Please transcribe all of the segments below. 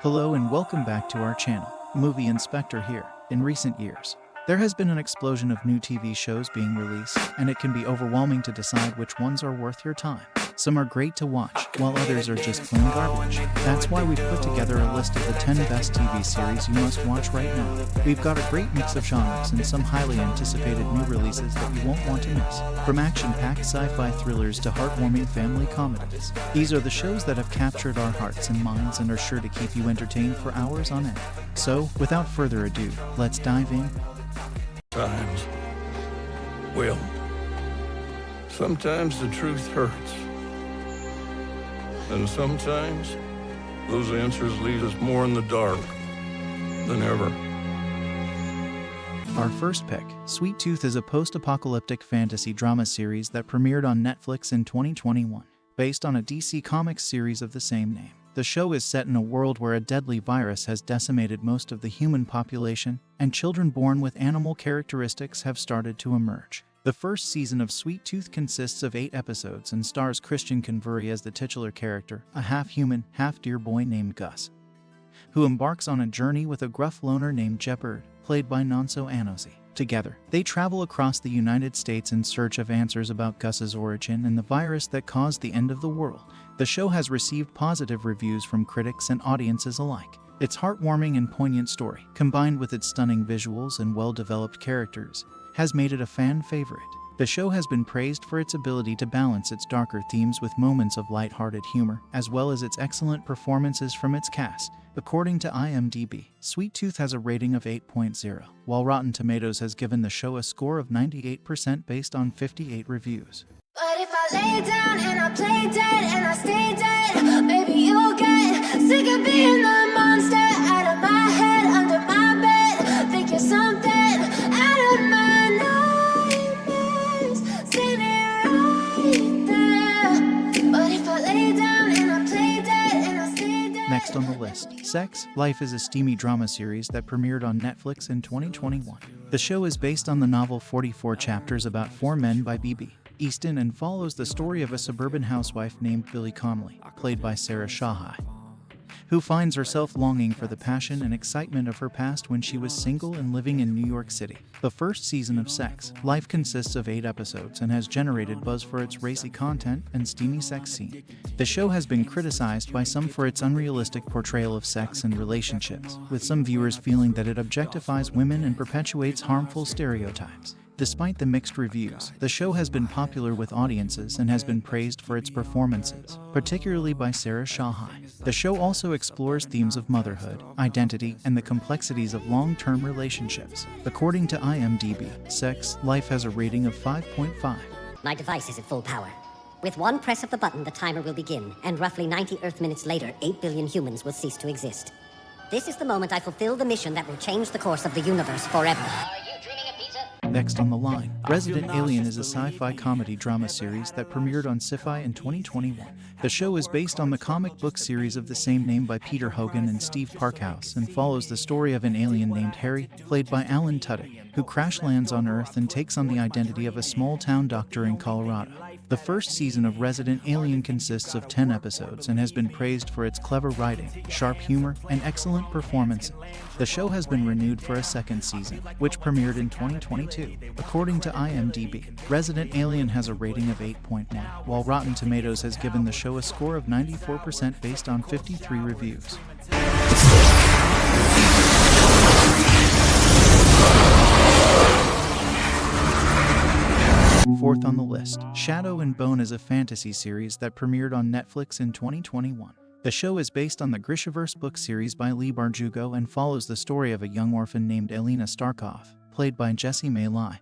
Hello and welcome back to our channel, Movie Inspector here. In recent years, there has been an explosion of new TV shows being released, and it can be overwhelming to decide which ones are worth your time. Some are great to watch, while others are just plain garbage. That's why we've put together a list of the 10 best TV series you must watch right now. We've got a great mix of genres and some highly anticipated new releases that you won't want to miss. From action-packed sci-fi thrillers to heartwarming family comedies, these are the shows that have captured our hearts and minds and are sure to keep you entertained for hours on end. So, without further ado, let's dive in. Times. Well, sometimes the truth hurts. And sometimes those answers leave us more in the dark than ever. Our first pick, Sweet Tooth, is a post-apocalyptic fantasy drama series that premiered on Netflix in 2021, based on a DC Comics series of the same name. The show is set in a world where a deadly virus has decimated most of the human population, and children born with animal characteristics have started to emerge. The first season of Sweet Tooth consists of 8 episodes and stars Christian Convery as the titular character, a half-human, half-deer boy named Gus, who embarks on a journey with a gruff loner named Jeopard, played by Nonso Anosi. Together, they travel across the United States in search of answers about Gus's origin and the virus that caused the end of the world. The show has received positive reviews from critics and audiences alike. Its heartwarming and poignant story, combined with its stunning visuals and well-developed characters, has made it a fan favorite. The show has been praised for its ability to balance its darker themes with moments of lighthearted humor, as well as its excellent performances from its cast. According to IMDb, Sweet Tooth has a rating of 8.0, while Rotten Tomatoes has given the show a score of 98% based on 58 reviews. But if I lay down and I play dead and I stay dead, maybe you'll get sick of being the monster out of my head, under my bed. Think you're something out of my nightmares, standing right there. But if I lay down and I play dead and I stay dead. Next on the list, Sex, Life is a steamy drama series that premiered on Netflix in 2021. The show is based on the novel 44 Chapters About 4 Men by B.B. Easton and follows the story of a suburban housewife named Billie Connolly, played by Sarah Shahai, who finds herself longing for the passion and excitement of her past when she was single and living in New York City. The first season of Sex, Life consists of 8 episodes and has generated buzz for its racy content and steamy sex scene. The show has been criticized by some for its unrealistic portrayal of sex and relationships, with some viewers feeling that it objectifies women and perpetuates harmful stereotypes. Despite the mixed reviews, the show has been popular with audiences and has been praised for its performances, particularly by Sarah Shahai. The show also explores themes of motherhood, identity, and the complexities of long-term relationships. According to IMDb, Sex, Life has a rating of 5.5. My device is at full power. With one press of the button, the timer will begin, and roughly 90 Earth minutes later, 8 billion humans will cease to exist. This is the moment I fulfill the mission that will change the course of the universe forever. Next on the line, Resident Alien is a sci-fi comedy drama series that premiered on Sci-Fi in 2021. The show is based on the comic book series of the same name by Peter Hogan and Steve Parkhouse and follows the story of an alien named Harry, played by Alan Tudyk, who crash lands on Earth and takes on the identity of a small-town doctor in Colorado. The first season of Resident Alien consists of 10 episodes and has been praised for its clever writing, sharp humor, and excellent performances. The show has been renewed for a second season, which premiered in 2022. According to IMDb, Resident Alien has a rating of 8.1, while Rotten Tomatoes has given the show a score of 94% based on 53 reviews. Fourth on the list, Shadow and Bone is a fantasy series that premiered on Netflix in 2021. The show is based on the Grishaverse book series by Leigh Bardugo and follows the story of a young orphan named Elena Starkov, played by Jessie May Lai,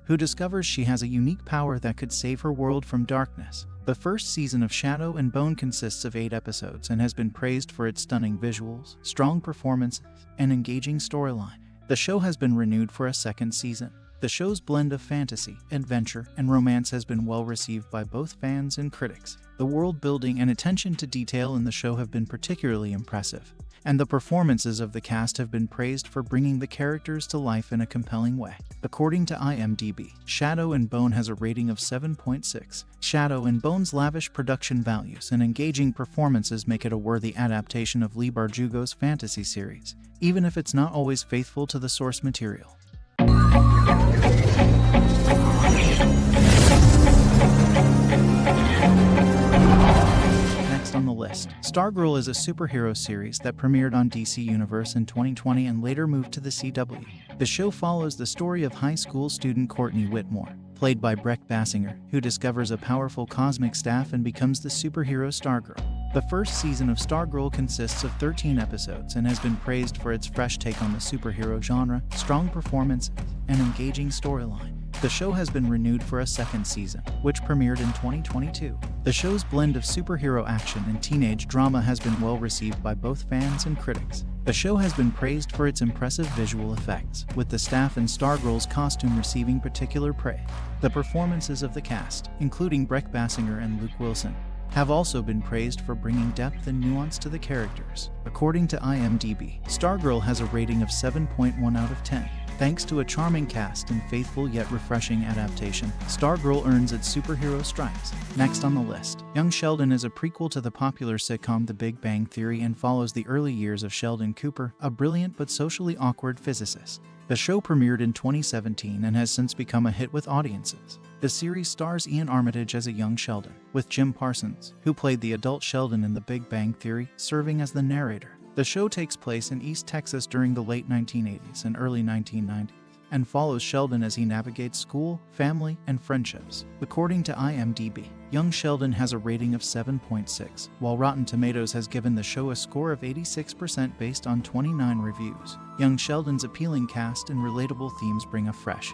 who discovers she has a unique power that could save her world from darkness. The first season of Shadow and Bone consists of 8 episodes and has been praised for its stunning visuals, strong performances, and engaging storyline. The show has been renewed for a second season. The show's blend of fantasy, adventure, and romance has been well received by both fans and critics. The world building and attention to detail in the show have been particularly impressive, and the performances of the cast have been praised for bringing the characters to life in a compelling way. According to IMDb, Shadow and Bone has a rating of 7.6. Shadow and Bone's lavish production values and engaging performances make it a worthy adaptation of Lee Bardugo's fantasy series, even if it's not always faithful to the source material. Next on the list, Stargirl is a superhero series that premiered on DC Universe in 2020 and later moved to the CW. The show follows the story of high school student Courtney Whitmore, played by Brec Bassinger, who discovers a powerful cosmic staff and becomes the superhero Stargirl. The first season of Stargirl consists of 13 episodes and has been praised for its fresh take on the superhero genre, strong performance, and engaging storyline. The show has been renewed for a second season, which premiered in 2022. The show's blend of superhero action and teenage drama has been well received by both fans and critics. The show has been praised for its impressive visual effects, with the staff and Stargirl's costume receiving particular praise. The performances of the cast, including Brec Bassinger and Luke Wilson, have also been praised for bringing depth and nuance to the characters. According to IMDb, Stargirl has a rating of 7.1 out of 10. Thanks to a charming cast and faithful yet refreshing adaptation, Stargirl earns its superhero stripes. Next on the list, Young Sheldon is a prequel to the popular sitcom The Big Bang Theory and follows the early years of Sheldon Cooper, a brilliant but socially awkward physicist. The show premiered in 2017 and has since become a hit with audiences. The series stars Ian Armitage as a young Sheldon, with Jim Parsons, who played the adult Sheldon in The Big Bang Theory, serving as the narrator. The show takes place in East Texas during the late 1980s and early 1990s, and follows Sheldon as he navigates school, family, and friendships. According to IMDb, Young Sheldon has a rating of 7.6, while Rotten Tomatoes has given the show a score of 86% based on 29 reviews. Young Sheldon's appealing cast and relatable themes bring a fresh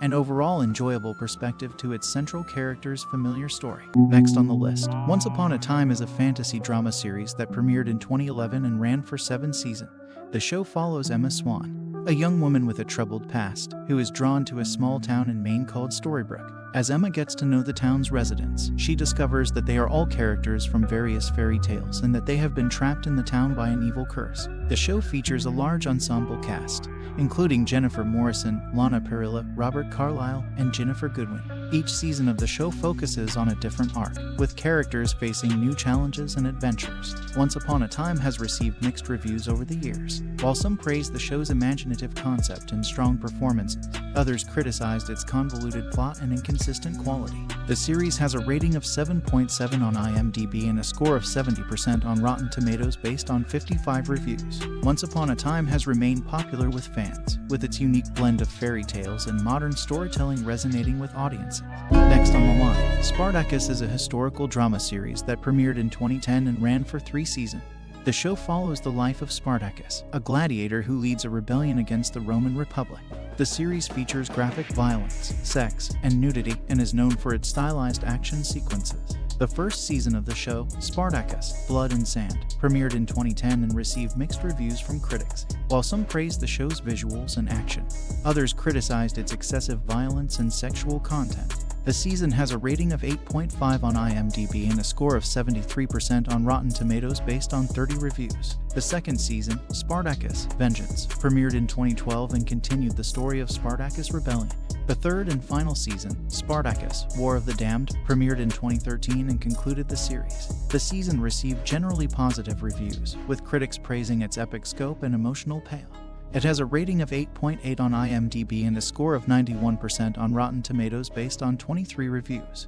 and overall enjoyable perspective to its central character's familiar story. Next on the list, Once Upon a Time is a fantasy drama series that premiered in 2011 and ran for 7 seasons. The show follows Emma Swan, a young woman with a troubled past, who is drawn to a small town in Maine called Storybrooke. As Emma gets to know the town's residents, she discovers that they are all characters from various fairy tales and that they have been trapped in the town by an evil curse. The show features a large ensemble cast, including Jennifer Morrison, Lana Parrilla, Robert Carlyle, and Ginnifer Goodwin. Each season of the show focuses on a different arc, with characters facing new challenges and adventures. Once Upon a Time has received mixed reviews over the years. While some praised the show's imaginative concept and strong performances, others criticized its convoluted plot and inconsistent quality. The series has a rating of 7.7 on IMDb and a score of 70% on Rotten Tomatoes based on 55 reviews. Once Upon a Time has remained popular with fans, with its unique blend of fairy tales and modern storytelling resonating with audiences. Next on the line, Spartacus is a historical drama series that premiered in 2010 and ran for 3 seasons. The show follows the life of Spartacus, a gladiator who leads a rebellion against the Roman Republic. The series features graphic violence, sex, and nudity, and is known for its stylized action sequences. The first season of the show, Spartacus, Blood and Sand, premiered in 2010 and received mixed reviews from critics. While some praised the show's visuals and action, others criticized its excessive violence and sexual content. The season has a rating of 8.5 on IMDb and a score of 73% on Rotten Tomatoes based on 30 reviews. The second season, Spartacus, Vengeance, premiered in 2012 and continued the story of Spartacus' rebellion. The third and final season, Spartacus, War of the Damned, premiered in 2013 and concluded the series. The season received generally positive reviews, with critics praising its epic scope and emotional payoff. It has a rating of 8.8 on IMDb and a score of 91% on Rotten Tomatoes based on 23 reviews.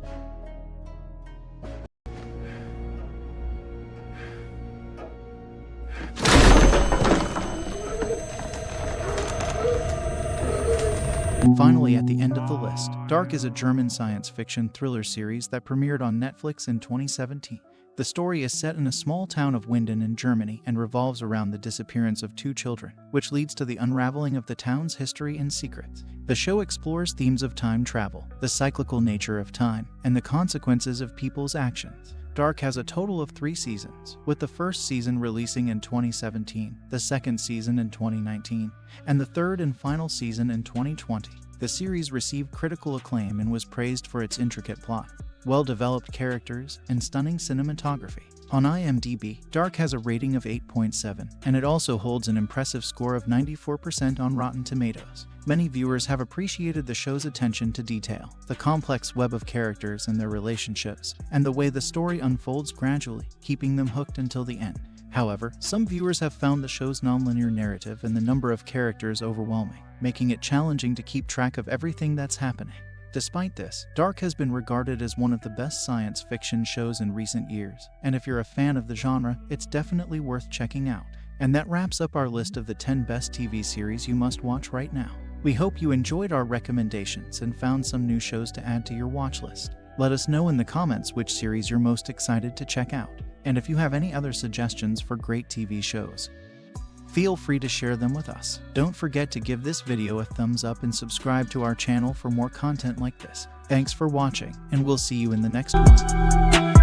Finally, at the end of the list, Dark is a German science fiction thriller series that premiered on Netflix in 2017. The story is set in a small town of Winden in Germany and revolves around the disappearance of 2 children, which leads to the unraveling of the town's history and secrets. The show explores themes of time travel, the cyclical nature of time, and the consequences of people's actions. Dark has a total of 3 seasons, with the first season releasing in 2017, the second season in 2019, and the third and final season in 2020. The series received critical acclaim and was praised for its intricate plot, well-developed characters, and stunning cinematography. On IMDb, Dark has a rating of 8.7, and it also holds an impressive score of 94% on Rotten Tomatoes. Many viewers have appreciated the show's attention to detail, the complex web of characters and their relationships, and the way the story unfolds gradually, keeping them hooked until the end. However, some viewers have found the show's nonlinear narrative and the number of characters overwhelming, making it challenging to keep track of everything that's happening. Despite this, Dark has been regarded as one of the best science fiction shows in recent years, and if you're a fan of the genre, it's definitely worth checking out. And that wraps up our list of the 10 best TV series you must watch right now. We hope you enjoyed our recommendations and found some new shows to add to your watch list. Let us know in the comments which series you're most excited to check out, and if you have any other suggestions for great TV shows, feel free to share them with us. Don't forget to give this video a thumbs up and subscribe to our channel for more content like this. Thanks for watching, and we'll see you in the next one.